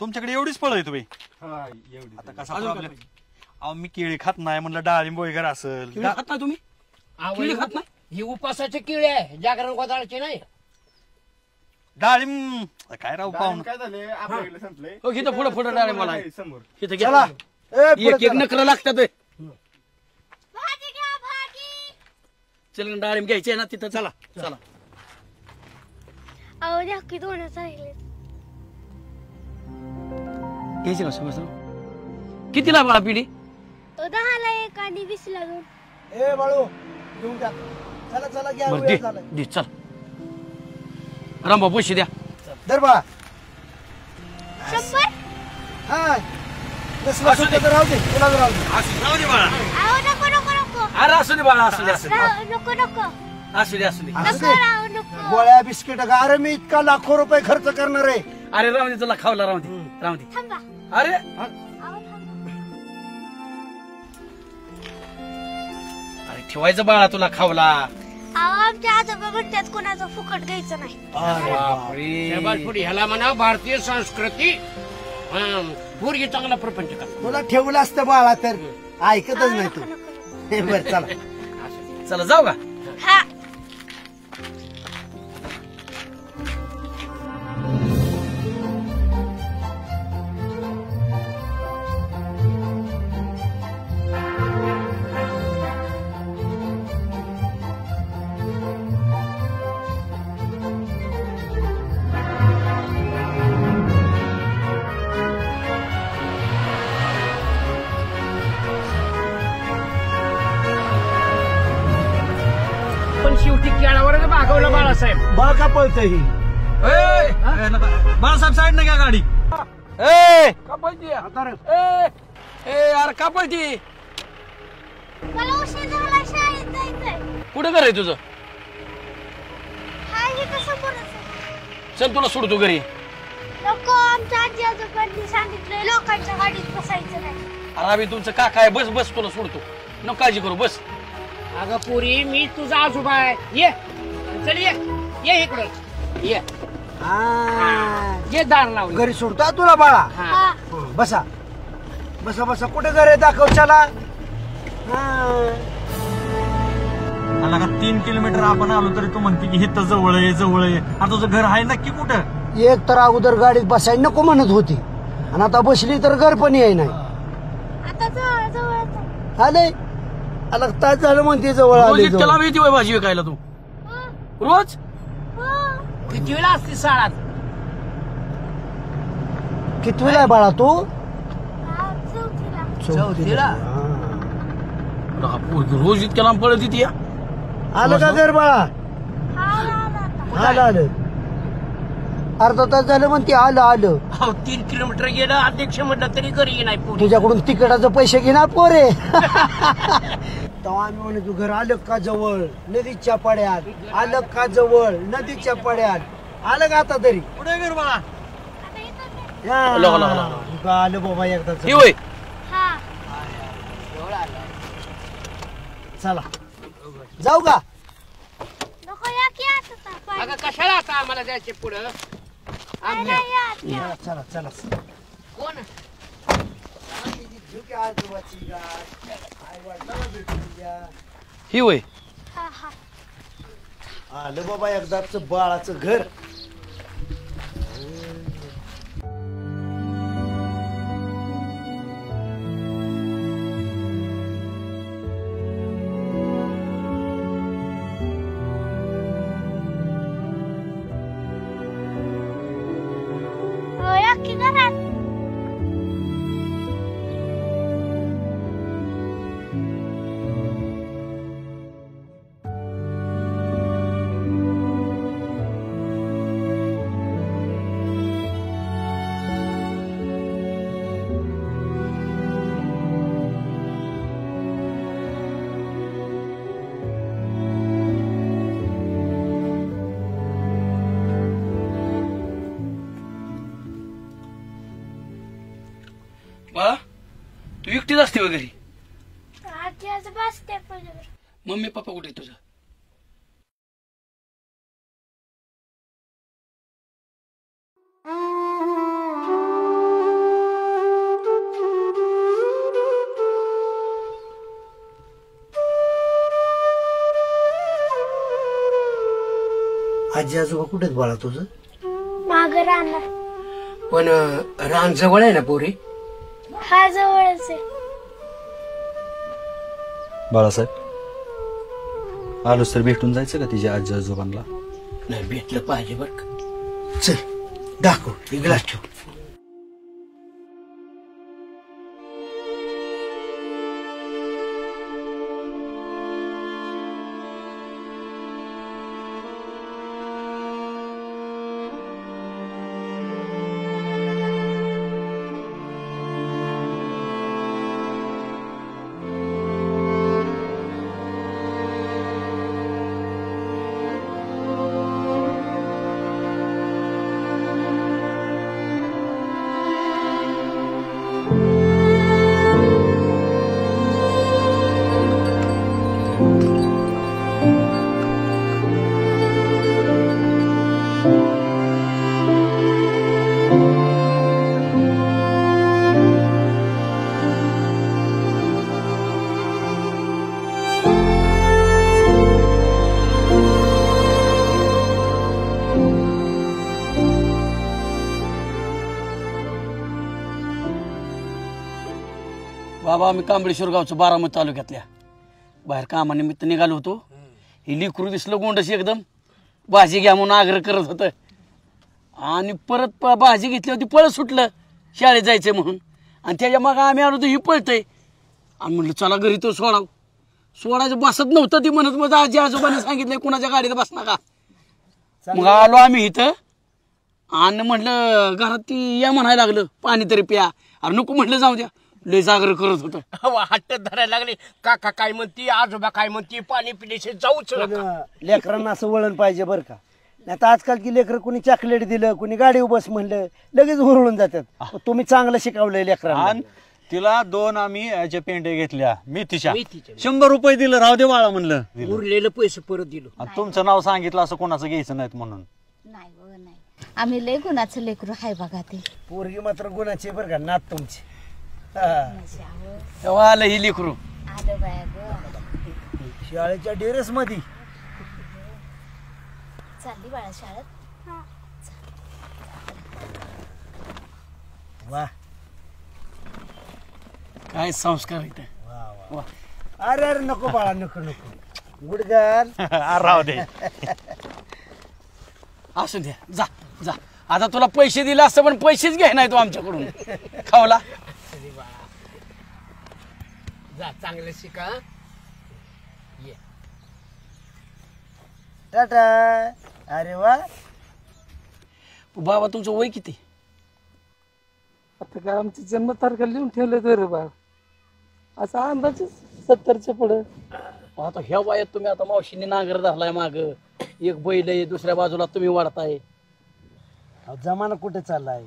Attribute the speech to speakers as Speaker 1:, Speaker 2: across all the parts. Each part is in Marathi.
Speaker 1: तुमच्याकडे एवढीच फळ आहे तुम्ही आता कसा प्रॉब्लेम? अहो मी केळी खात नाही म्हणलं डाळिंब वगैरे असेल.
Speaker 2: खात नाही तुम्ही? केळी खात नाही?
Speaker 3: ही उपासाचे किळे आहे, जागरण गोदाळाचे नाही.
Speaker 1: डाळिंब काय राहू पाहून
Speaker 4: काय झाले आपल्याकडे संपले.
Speaker 2: हो इथं पुढे पुढे डाळिंब मला
Speaker 4: समोर
Speaker 2: इथं घ्या. एक एक नकर लागतात. चल डाळिंब घ्यायचे ना तिथं. चला चला.
Speaker 5: अहो नक्की दोनच राहिले.
Speaker 2: घ्यायचे का समज? कितीला बाळा पिढी?
Speaker 5: 10ला 1 आणि 20ला 2.
Speaker 6: ए बाळू घेऊन टाक. चला चला घ्या.
Speaker 2: बरं दे चल. रामभाऊ पैसे द्या.
Speaker 6: दर बाळा
Speaker 5: 100.
Speaker 6: हा कसला सुद्धा तर राहू दे. तुला राहू दे.
Speaker 1: राहू दे बाळा.
Speaker 5: अहो नको नको नको.
Speaker 2: अरे असू दे बाळा असू दे असू दे
Speaker 5: नको नको.
Speaker 2: असू दे असू दे.
Speaker 5: नको राहू नको.
Speaker 6: गोळ्या बिस्किट का? अरे मी इतका लाखो रुपये खर्च करणार आहे.
Speaker 2: अरे राहू दे तुला खावला राहू दे राहू दे.
Speaker 5: थांबा.
Speaker 2: अरे
Speaker 5: अहो थांबा.
Speaker 2: अरे ठेवायचं बाळा तुला खावला.
Speaker 5: अहो आमच्या आजोबा म्हणतात कोणाचं फुकट घ्यायचं नाही.
Speaker 2: बापरे.
Speaker 3: पुढे ह्याला म्हणा भारतीय संस्कृती. पूर्वी चांगला प्रपंच कर.
Speaker 6: तुला ठेवलं असतं बाळा तर ऐकतच नाही तू. बरं चला
Speaker 2: चला जाऊ का?
Speaker 5: हा
Speaker 3: पण शेवटी केळावरच भागवलं बाळासाहेब.
Speaker 6: बाळ का पळतय ही?
Speaker 1: बाळासाहेब साईड नाही का गाडी?
Speaker 2: ए का पळती? ए अरे का पळती?
Speaker 5: मला उशीर झाला शाळेत जायचंय.
Speaker 2: कुठं घर आहे तुझं?
Speaker 5: हा इथं समोरच आहे.
Speaker 2: चल तुला सोडतो घरी.
Speaker 5: नको आमच्या आजी आजोबांनी सांगितलंय लोकांच्या गाडीत बसायचं नाही.
Speaker 2: अरे आम्ही तुमचं काका आहे. बस बस तुला सोडतो. नको काळजी करू बस.
Speaker 3: अगं पुरी मी तुझा आजोबा आहे. ये चल ये इकडं ये. ये दार लावून.
Speaker 6: घरी सोडतो तुला बाळा.
Speaker 5: हा
Speaker 6: बसा बसा बसा. कुठे घर आहे दाखव. चला.
Speaker 1: आला का 3 किलोमीटर आपण आलो तरी तू म्हणते की हे तर जवळ आहे जवळ आहे. आता तुझं घर आहे नक्की कुठं?
Speaker 6: एक तर अगोदर गाडीत बसायला नको म्हणत होती आणि आता बसली तर घर पण येई नाही.
Speaker 5: आता जवळ
Speaker 6: आले आला तास झालं म्हणते जवळ
Speaker 2: रोज
Speaker 6: आले.
Speaker 2: इतक्या लांब येते होय भाजी विकायला तू? रोज?
Speaker 3: किती वेळा असते शाळात?
Speaker 6: कितवीला आहे बाळा तू?
Speaker 3: चौथीला.
Speaker 2: रोज इतक्या लांब पळत येते.
Speaker 6: आलं का घर बाळा? आलं आलं. अर्धा तास झालं म्हणते आलं आलं.
Speaker 3: 3 किलोमीटर गेलं अध्यक्ष म्हटलं तरी घरी नाही पुरी.
Speaker 6: तुझ्याकडून तिकिटाचे पैसे घेणार पोरे. तेव्हा आम्ही म्हणतो घर आलं का जवळ नदीच्या पड्यात. आलं का जवळ नदीच्या पड्यात. आलं का आता तरी?
Speaker 1: कुठे घर बाळा?
Speaker 6: आलं बाबा एकदा.
Speaker 2: होय
Speaker 6: चला जाऊ का?
Speaker 5: नको या की आता.
Speaker 3: अगं कशाला आता आम्हाला जायचे पुढं?
Speaker 6: चला चला.
Speaker 3: कोण?
Speaker 2: ही होय.
Speaker 6: आलं बाबा एकदाच बाळाचं घर.
Speaker 5: हो या की घरात.
Speaker 2: बाळा तू एकटीच असते वगैरे?
Speaker 5: आजी आजोबा असते पण.
Speaker 2: मम्मी पप्पा कुठे तुझं?
Speaker 6: आजी आजोबा कुठेच बाळा तुझं?
Speaker 5: माग राहणार.
Speaker 2: पण रान जवळ आहे ना पोरी?
Speaker 5: हा जवळच आहे.
Speaker 4: बाळासाहेब आलोच तर भेटून जायचं का तिच्या आजी आजोबांना?
Speaker 2: नाही भेटलं पाहिजे बर का.
Speaker 6: चल दाखव, एक ग्लास ठेव.
Speaker 2: बाबा आम्ही कांबळेश्वर गावचं बारामती तालुक्यातल्या बाहेर कामानिमित्त निघालो होतो. ही लिकरू दिसलं गोंडशी एकदम, भाजी घ्या म्हणून आग्रह करत होतं आणि परत भाजी घेतली होती, पळत सुटलं शाळेत जायचंय म्हणून. आणि त्याच्या मग आम्ही आलो तर ही पळतंय आणि म्हणलं चला घरी तो सोडायचं बसत नव्हतं. ती म्हणत मग आजी आजोबाने सांगितलंय कुणाच्या गाडीत बसणार का. मग आलो आम्ही इथं आणि म्हटलं घरात ती या म्हणायला लागलं पाणी तरी प्या. अरे नको म्हटलं जाऊ द्या, लय जागर करत होतं.
Speaker 3: हट्ट धरायला लागले. काका काय म्हणती, आजोबा काय म्हणती, पाणी पिण्याशी जाऊच नका.
Speaker 6: लेकरांना असं वळण पाहिजे बरं का. नाही तर आजकालची लेकरं कुणी चॉकलेट दिलं, कुणी गाडी बस म्हणलं लगेच हुरळून जातात. तुम्ही चांगलं शिकवलंय लेकरांना.
Speaker 4: तिला 2 आम्ही याच्या पेंटे घेतल्या मेथीच्या. 100 रुपये दिलं, राहू दे बाळा म्हणलं.
Speaker 3: उरलेलं पैसे परत दिलो.
Speaker 4: आणि तुमचं नाव सांगितलं असं कोणाचं घ्यायचं नाहीत म्हणून.
Speaker 7: नाही हो नाही, आम्ही लय गुणाचं लेकरू हाय बघा ते.
Speaker 6: पोरगी मात्र गुणाची बरं का, नात तुमची.
Speaker 2: तेव्हा आलं ही लिकरू.
Speaker 7: आलं बाया ग,
Speaker 6: शाळेच्या टेरेस मध्ये
Speaker 7: चालली बाळा शाळेत.
Speaker 6: वा
Speaker 2: काय संस्कार इथे.
Speaker 6: वा. अरे अरे नको बाळा, नको नको. Good girl.
Speaker 4: राहू दे.
Speaker 2: असू द्या, जा जा. आता तुला पैसे दिले असतं पण पैसेच घ्याय नाही तू आमच्याकडून. खावला
Speaker 3: जा, चांगलं शिका. ये
Speaker 6: टाटा. अरे वा.
Speaker 2: बाबा तुमचं वय किती?
Speaker 8: आता काय आमची जन्मतारखा लिहून ठेवले तर बा, असा अंदाज 70च्या पुढे.
Speaker 2: आता ह्या वयात तुम्ही आता मावशीने नांगर धरलाय माग, एक बैल आहे दुसऱ्या बाजूला तुम्ही वाढताय.
Speaker 6: जमाना कुठे चाललाय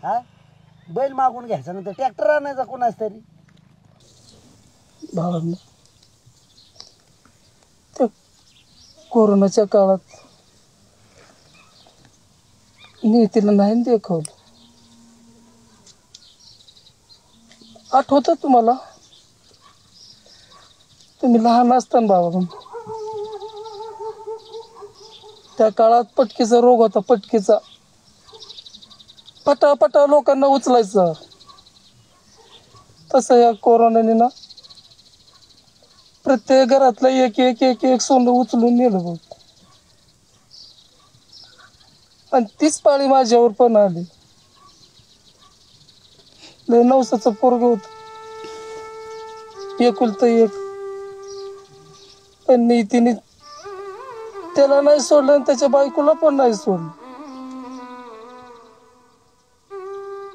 Speaker 6: हा. बैल मागून घ्यायचा नंतर ट्रॅक्टर आणायचा कोणाच तरी.
Speaker 8: भावांना त्या कोरोनाच्या काळात नीतीला नाही दाखवलं. आठवतं तुम्हाला? तुम्ही लहान असताना बाबा, त्या काळात पटकीचा रोग होता, पटकीचा. पटापटा लोकांना उचलायचं. तसं या कोरोनाने ना प्रत्येक घरातलं एक एक एक एक सोनं उचलून नेलं बघ. आणि तीच पाळी माझ्यावर पण आली. लय नवसाचं पोरग होत, एकुलतं एक. पण नीतीने त्याला नाही सोडलं आणि त्याच्या बायकोला पण नाही सोडलं.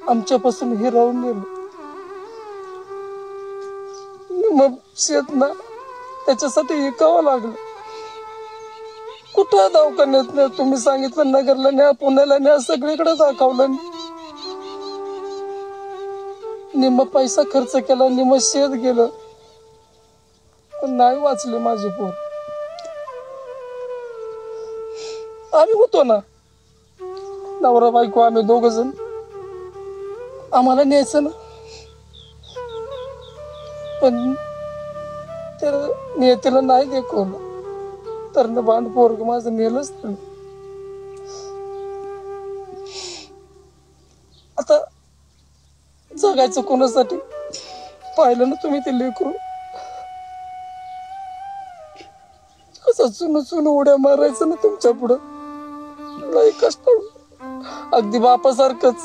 Speaker 8: आमच्यापासून हिरावून नेलं. मग शेत ना त्याच्यासाठी विकावं लागलं. कुठं दवाखान्यात नाही, तुम्ही सांगितलं नगरला न्या, पुण्याला न्या, सगळीकडे दाखवलं. निम्मा पैसा खर्च केला, निम्मा शेत गेलं, पण नाही वाचले माझे पोर. आम्ही होतो ना नवरा बायको, आम्ही 2 जण. आम्हाला न्यायचं ना, पण त्या नियतीला नाही दाखवलं तर ना बांध पोरग माझं नेलंच नाही. आता जगायचं कोणासाठी? पाहिलं ना तुम्ही ते लेकरू कसं चुन उड्या मारायचं ना तुमच्या पुढं. लय कष्ट, अगदी बापासारखंच.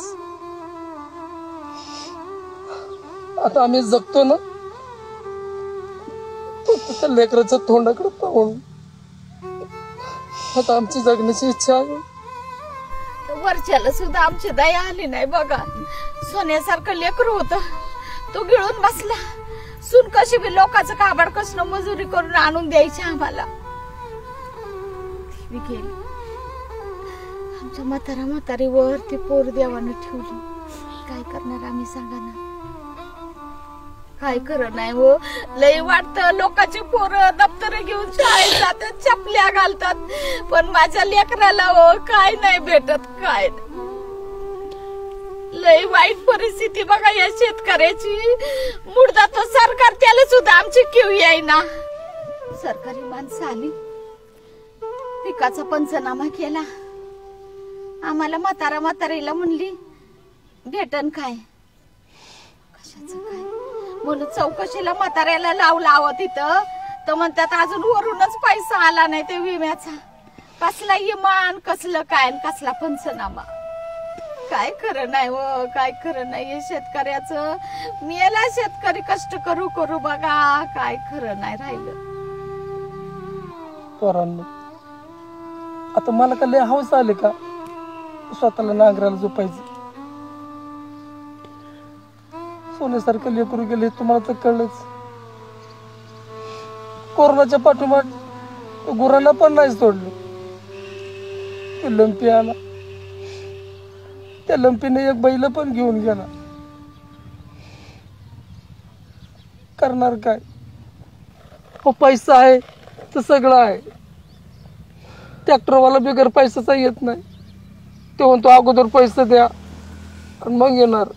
Speaker 8: आता आम्ही जगतो ना फक्त त्या लेकराच्या तोंडाकडे पाहून. आता आमची जगण्याची इच्छा आहे.
Speaker 7: वरच्याला सुद्धा आमची दया आली नाही बघा. सोन्यासारखं लेकरू होत, तो गिळून बसला. सून कशी बी लोकांचं काबाड कसं मजुरी करून आणून द्यायची आम्हाला. ती गेली. आमच्या म्हातारीवर ती पोर देवानं ठेवली. काय करणार आम्ही सांगा ना. काय खरं नाही हो. लय वाटतं लोकांची पोरं दप्तर घेऊन शाळेत जातात, चपल्या घालतात, पण माझ्या लेकराला हो काय नाही भेटत. काय लय वाईट परिस्थिती बघा या शेतकऱ्याची. मुडदा तो सरकार, त्याला सुद्धा आमची किव येईना. सरकारी माणसं आली, पिकाचा पंचनामा केला. आम्हाला म्हातारीला म्हणली भेटन काय, कशाचं काय म्हणून चौकशीला म्हाताऱ्याला लावलं तिथं. तर म्हणतात अजून वरूनच पैसा आला नाही ते विम्याचा. कसला इमान, कसलं काय, कसला पंचनामा. काय खरं नाही व काय खरं नाही हे शेतकऱ्याचं. मेला शेतकरी कष्ट करू करू बघा, काय खरं नाही राहिलं.
Speaker 8: पोरांनो, आता मला का लय हौस आले का स्वतःला नांगराला झोपायचं. सोन्यासारखं लेकरू गेले तुम्हाला तर कळलंच. कोरोनाच्या पाठोपाठ गुरांना पण नाही सोडलं. ते लंपी आला, त्या लंपीने एक बैल पण घेऊन गेला. करणार काय? पैसा आहे तर सगळं आहे. ट्रॅक्टरवाला बिगर पैशाचा येत नाही. तो म्हणतो अगोदर पैसे द्या आणि मग येणार.